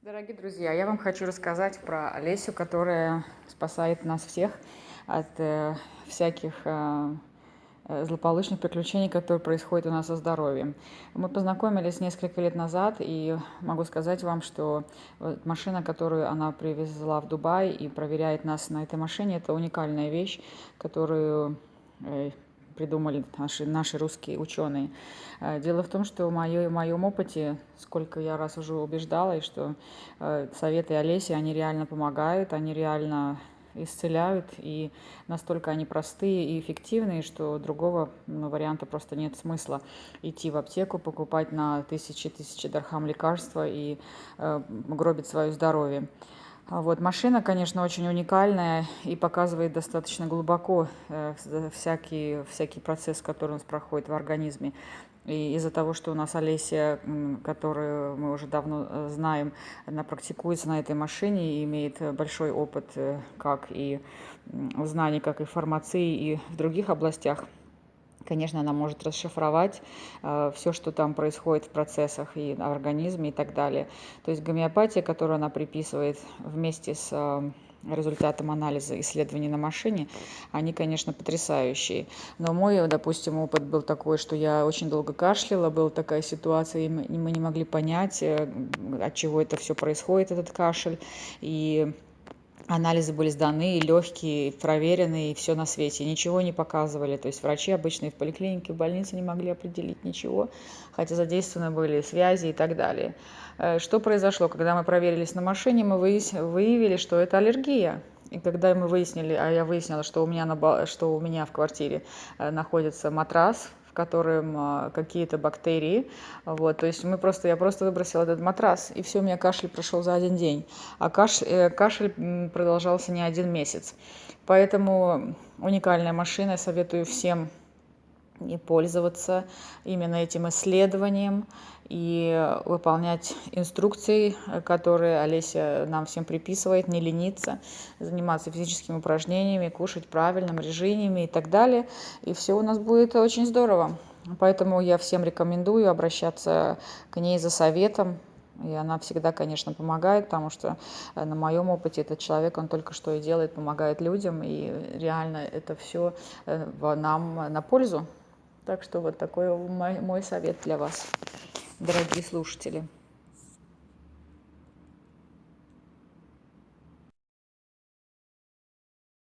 Дорогие друзья, я вам хочу рассказать про Олесю, которая спасает нас всех от всяких злополучных приключений, которые происходят у нас со здоровьем. Мы познакомились несколько лет назад, и могу сказать вам, что вот машина, которую она привезла в Дубай и проверяет нас на этой машине, это уникальная вещь, которую придумали наши русские ученые. Дело в том, что в моем опыте, сколько я раз уже убеждала, и что советы Олеси, они реально помогают, они реально исцеляют, и настолько они простые и эффективные, что другого варианта просто нет смысла идти в аптеку, покупать на тысячи дархам лекарства и гробить свое здоровье. Вот. Машина, конечно, очень уникальная и показывает достаточно глубоко всякий процесс, который у нас проходит в организме. И из-за того, что у нас Олеся, которую мы уже давно знаем, она практикуется на этой машине и имеет большой опыт как и знаний, как и в фармации, и в других областях. Конечно, она может расшифровать все, что там происходит в процессах и в организме и так далее. То есть гомеопатия, которую она приписывает вместе с результатом анализа исследований на машине, они, конечно, потрясающие. Но мой, допустим, опыт был такой, что я очень долго кашляла, была такая ситуация, и мы не могли понять, от чего это все происходит, этот кашель. И анализы были сданы, и легкие, и проверены, и все на свете. Ничего не показывали. То есть врачи обычные в поликлинике, в больнице не могли определить ничего, хотя задействованы были связи и так далее. Что произошло? Когда мы проверились на машине, мы выявили, что это аллергия. И когда мы выяснили, а я выяснила, что у меня в квартире находится матрас, в котором какие-то бактерии. Вот, то есть я просто выбросила этот матрас, и все, у меня кашель прошел за один день. А кашель продолжался не один месяц. Поэтому уникальная машина, я советую всем и пользоваться именно этим исследованием и выполнять инструкции, которые Олеся нам всем приписывает, не лениться, заниматься физическими упражнениями, кушать в правильном режиме и так далее. И все у нас будет очень здорово. Поэтому я всем рекомендую обращаться к ней за советом. И она всегда, конечно, помогает, потому что на моем опыте этот человек, он только что и делает, помогает людям, и реально это все нам на пользу. Так что вот такой мой совет для вас, дорогие слушатели.